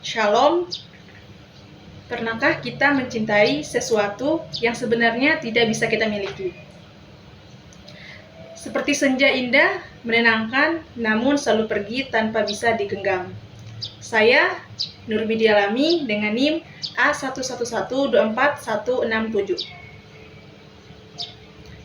Shalom. Pernahkah kita mencintai sesuatu yang sebenarnya tidak bisa kita miliki? Seperti senja indah, menenangkan, namun selalu pergi tanpa bisa digenggam. Saya, Nur Bidia Lami, dengan NIM A11124167.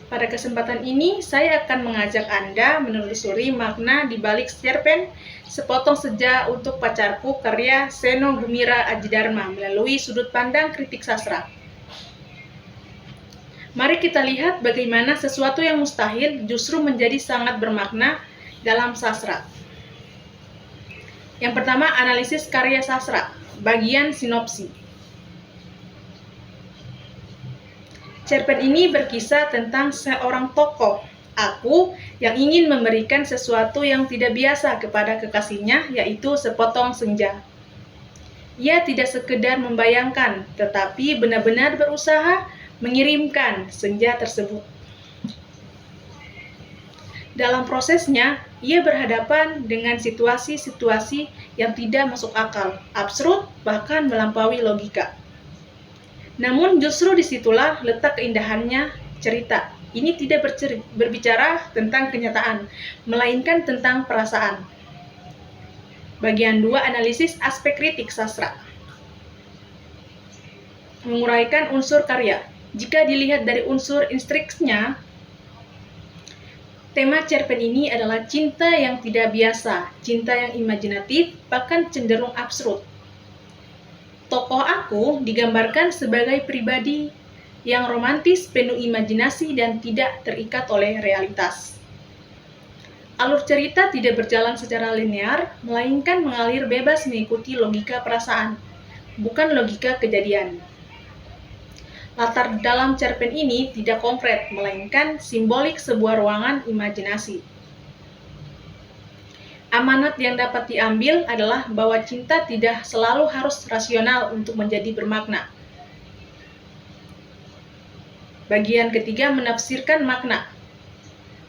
Pada kesempatan ini, saya akan mengajak Anda menelusuri makna di balik cerpen Sepotong Senja untuk Pacarku karya Seno Gumira Adjidharma melalui sudut pandang kritik sastra. Mari kita lihat bagaimana sesuatu yang mustahil justru menjadi sangat bermakna dalam sastra. Yang pertama, analisis karya sastra, bagian sinopsi. Cerpen ini berkisah tentang seorang tokoh, aku, yang ingin memberikan sesuatu yang tidak biasa kepada kekasihnya, yaitu sepotong senja. Ia tidak sekedar membayangkan, tetapi benar-benar berusaha mengirimkan senja tersebut. Dalam prosesnya, ia berhadapan dengan situasi-situasi yang tidak masuk akal, absurd, bahkan melampaui logika. Namun justru disitulah letak keindahannya cerita. Ini tidak berbicara tentang kenyataan, melainkan tentang perasaan. Bagian 2, analisis aspek kritik sastra. Menguraikan unsur karya. Jika dilihat dari unsur intrinsiknya, tema cerpen ini adalah cinta yang tidak biasa, cinta yang imajinatif, bahkan cenderung absurd. Tokoh aku digambarkan sebagai pribadi yang romantis, penuh imajinasi, dan tidak terikat oleh realitas. Alur cerita tidak berjalan secara linear, melainkan mengalir bebas mengikuti logika perasaan, bukan logika kejadian. Latar dalam cerpen ini tidak konkret, melainkan simbolik sebuah ruangan imajinasi. Amanat yang dapat diambil adalah bahwa cinta tidak selalu harus rasional untuk menjadi bermakna. Bagian ketiga, menafsirkan makna.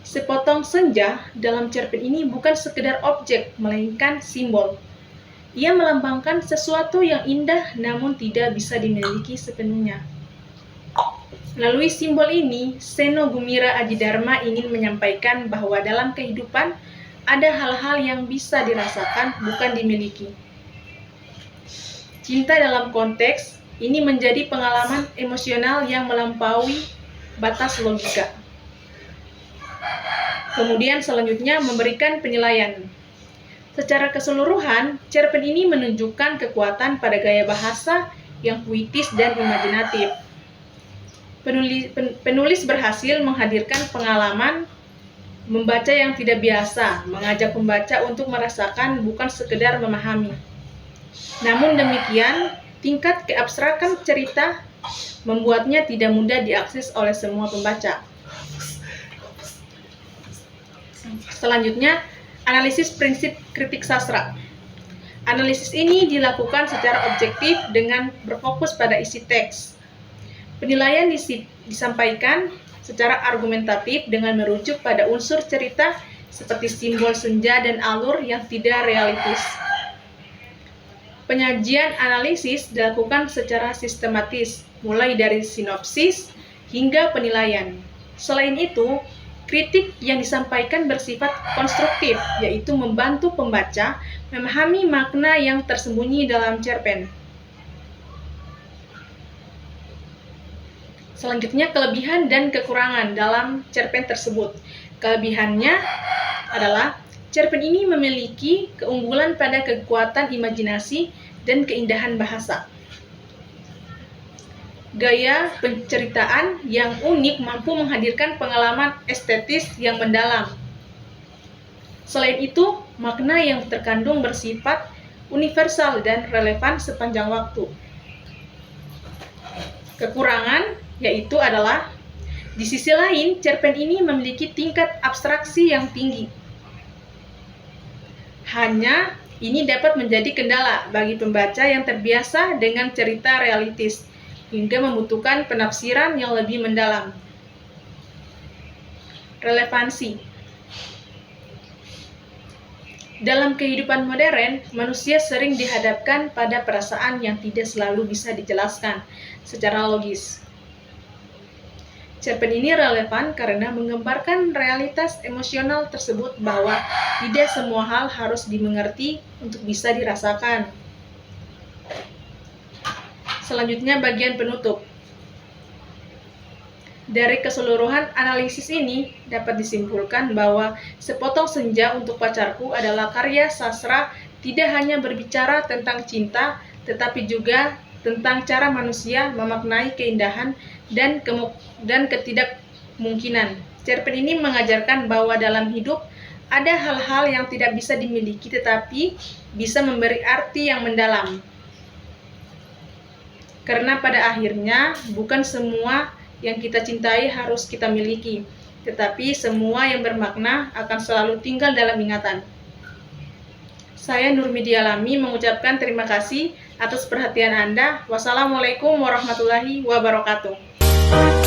Sepotong senja dalam cerpen ini bukan sekedar objek, melainkan simbol. Ia melambangkan sesuatu yang indah namun tidak bisa dimiliki sepenuhnya. Melalui simbol ini, Seno Gumira Adjidharma ingin menyampaikan bahwa dalam kehidupan ada hal-hal yang bisa dirasakan, bukan dimiliki. Cinta dalam konteks ini menjadi pengalaman emosional yang melampaui batas logika. Kemudian selanjutnya memberikan penilaian. Secara keseluruhan, cerpen ini menunjukkan kekuatan pada gaya bahasa yang puitis dan imajinatif. Penulis berhasil menghadirkan pengalaman membaca yang tidak biasa, mengajak pembaca untuk merasakan bukan sekedar memahami. Namun demikian, tingkat keabstrakan cerita membuatnya tidak mudah diakses oleh semua pembaca. Selanjutnya, analisis prinsip kritik sastra. Analisis ini dilakukan secara objektif dengan berfokus pada isi teks. Penilaian disampaikan secara argumentatif dengan merujuk pada unsur cerita seperti simbol senja dan alur yang tidak realistis. Penyajian analisis dilakukan secara sistematis, mulai dari sinopsis hingga penilaian. Selain itu, kritik yang disampaikan bersifat konstruktif, yaitu membantu pembaca memahami makna yang tersembunyi dalam cerpen. Selanjutnya, kelebihan dan kekurangan dalam cerpen tersebut. Kelebihannya adalah cerpen ini memiliki keunggulan pada kekuatan imajinasi dan keindahan bahasa. Gaya penceritaan yang unik mampu menghadirkan pengalaman estetis yang mendalam. Selain itu, makna yang terkandung bersifat universal dan relevan sepanjang waktu. Kekurangan yaitu adalah, di sisi lain, cerpen ini memiliki tingkat abstraksi yang tinggi. Hanya ini dapat menjadi kendala bagi pembaca yang terbiasa dengan cerita realistis, hingga membutuhkan penafsiran yang lebih mendalam. Relevansi. Dalam kehidupan modern, manusia sering dihadapkan pada perasaan yang tidak selalu bisa dijelaskan secara logis. Cerpen ini relevan karena menggambarkan realitas emosional tersebut bahwa tidak semua hal harus dimengerti untuk bisa dirasakan. Selanjutnya bagian penutup. Dari keseluruhan analisis ini dapat disimpulkan bahwa Sepotong Senja Untuk Pacarku adalah karya sastra tidak hanya berbicara tentang cinta, tetapi juga tentang cara manusia memaknai keindahan dan ketidakmungkinan. Cerpen ini mengajarkan bahwa dalam hidup ada hal-hal yang tidak bisa dimiliki tetapi bisa memberi arti yang mendalam. Karena pada akhirnya bukan semua yang kita cintai harus kita miliki, tetapi semua yang bermakna akan selalu tinggal dalam ingatan. Saya Nurmidia Lami mengucapkan terima kasih atas perhatian Anda. Wassalamualaikum warahmatullahi wabarakatuh.